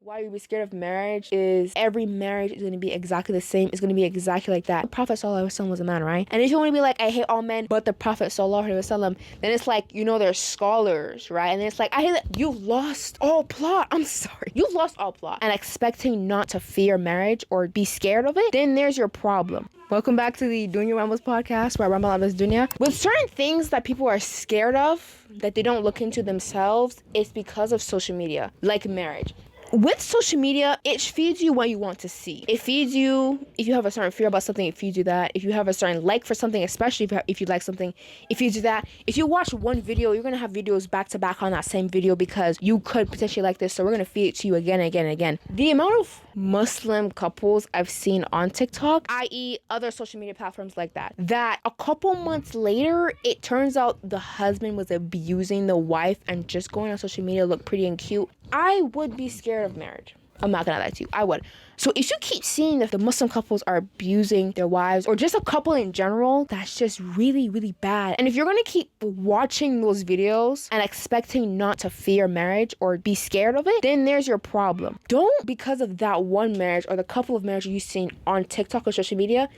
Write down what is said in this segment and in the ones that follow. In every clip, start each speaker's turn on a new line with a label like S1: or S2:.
S1: why you be scared of marriage is every marriage is going to be exactly the same. It's going to be exactly like that. The Prophet Sallallahu Alaihi Wasallam was a man, right? And if you want to be like, I hate all men but the Prophet Sallallahu Alaihi Wasallam, then it's like, there's scholars, right? And it's like, I hate that. You lost all plot. I'm sorry. You lost all plot. And expecting not to fear marriage or be scared of it, then there's your problem. Welcome back to the Dunya Rambles Podcast, where I ramble about this dunya. With certain things that people are scared of, that they don't look into themselves, it's because of social media, like marriage. With social media, it feeds you what you want to see. It feeds you, if you have a certain fear about something, it feeds you that. If you have a certain like for something, especially if you like something, it feeds you that. If you watch one video, you're going to have videos back to back on that same video because you could potentially like this. So we're going to feed it to you again and again and again. The amount of Muslim couples I've seen on TikTok, i.e. other social media platforms like that a couple months later, it turns out the husband was abusing the wife and just going on social media look pretty and cute. I would be scared of marriage. I'm not gonna lie to you. I would. So if you keep seeing that the Muslim couples are abusing their wives or just a couple in general, that's just really, really bad. And if you're gonna keep watching those videos and expecting not to fear marriage or be scared of it, then there's your problem. Don't, because of that one marriage or the couple of marriages you've seen on TikTok or social media,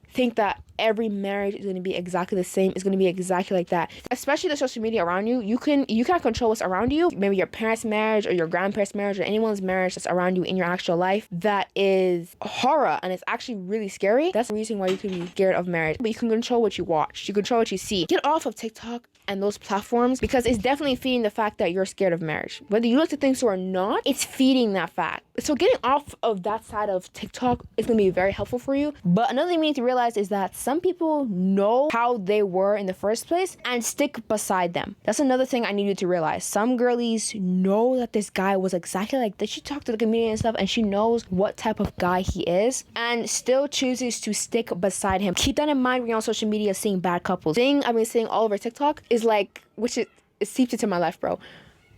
S1: think that every marriage is going to be exactly the same. It's going to be exactly like that. Especially the social media around you. You can't control what's around you. Maybe your parents' marriage or your grandparents' marriage or anyone's marriage that's around you in your actual life that is horror and it's actually really scary. That's the reason why you can be scared of marriage. But you can control what you watch. You control what you see. Get off of TikTok and those platforms because it's definitely feeding the fact that you're scared of marriage. Whether you look to things or not, it's feeding that fact. So getting off of that side of TikTok is going to be very helpful for you. But another thing we need to realize is that some people know how they were in the first place and stick beside them. That's another thing I need you to realize. Some girlies know that this guy was exactly like this. She talked to the comedian and stuff and she knows what type of guy he is and still chooses to stick beside him. Keep that in mind when you're on social media seeing bad couples. Thing I've been seeing all over TikTok is like, it seeped into my life, bro.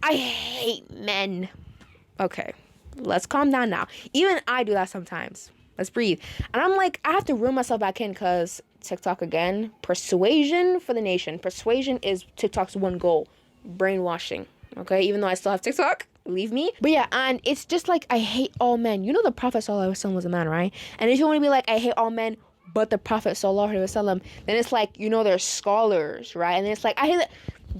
S1: I hate men. Okay, let's calm down now. Even I do that sometimes. Let's breathe. And I'm like, I have to reel myself back in because TikTok again, persuasion for the nation. Persuasion is TikTok's one goal, brainwashing. Okay, even though I still have TikTok, leave me. But yeah, and it's just like, I hate all men. The Prophet Sallallahu Alaihi Wasallam was a man, right? And if you want to be like, I hate all men but the Prophet Sallallahu Alaihi Wasallam, then it's like, there's scholars, right? And it's like, I hate that.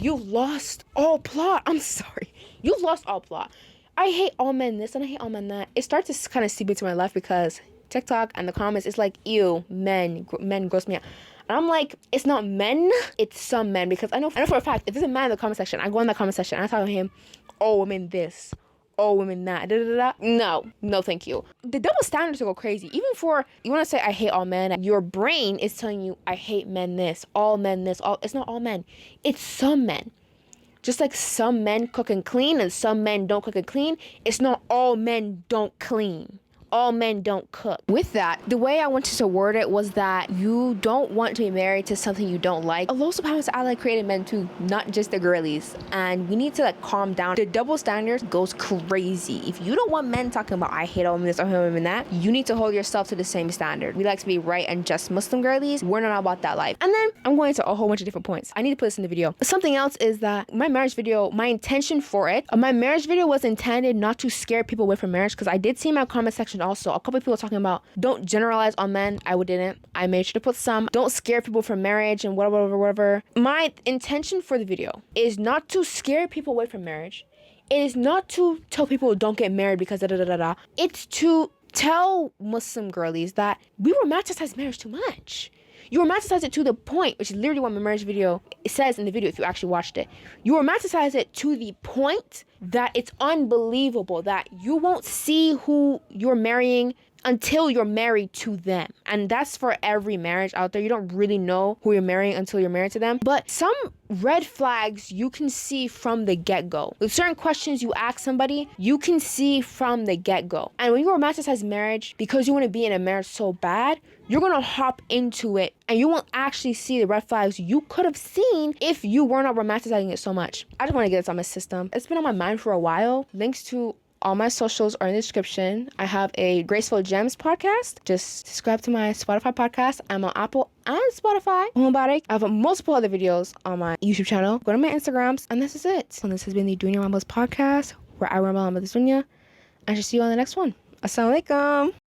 S1: You lost all plot. I'm sorry. You lost all plot. I hate all men this and I hate all men that. It starts to kind of seep into my life because TikTok and the comments, it's like, ew, men gross me out. And I'm like, it's not men, it's some men. Because I know for a fact, if there's a man in the comment section, I go in the comment section and I talk to him, oh, women this, oh, women that, No, thank you. The double standards will go crazy. Even for, you want to say, I hate all men, your brain is telling you, I hate men this, it's not all men, it's some men. Just like some men cook and clean and some men don't cook and clean, it's not all men don't clean. All men don't cook. With that, the way I wanted to word it was that you don't want to be married to something you don't like. Allah subhanahu wa ta'ala created men too, not just the girlies. And we need to calm down. The double standards goes crazy. If you don't want men talking about I hate all women this, I hate all women that, you need to hold yourself to the same standard. We like to be right and just Muslim girlies. We're not about that life. And then I'm going to a whole bunch of different points. I need to put this in the video. Something else is that my marriage video, my intention for it, my marriage video was intended not to scare people away from marriage because I did see in my comment section also a couple of people talking about don't generalize on men. I didn't. I made sure to put some. Don't scare people from marriage and whatever. My intention for the video is not to scare people away from marriage. It is not to tell people don't get married because da. It's to tell Muslim girlies that we romanticize marriage too much. You romanticize it to the point, which is literally what my marriage video says in the video if you actually watched it. You romanticize it to the point that it's unbelievable that you won't see who you're marrying until you're married to them. And that's for every marriage out there. You don't really know who you're marrying until you're married to them. But some red flags you can see from the get-go. With certain questions you ask somebody, you can see from the get-go. And when you romanticize marriage because you want to be in a marriage so bad, you're going to hop into it and you won't actually see the red flags you could have seen if you were not romanticizing it so much. I just want to get this on my system. It's been on my mind for a while. Links to all my socials are in the description. I have a Graceful Gems podcast. Just subscribe to my Spotify podcast. I'm on Apple and Spotify. I have multiple other videos on my YouTube channel. Go to my Instagrams, and this is it. And this has been the Dunya Rambles Podcast, where I ramble on this dunya. I shall see you on the next one. Assalamu alaikum.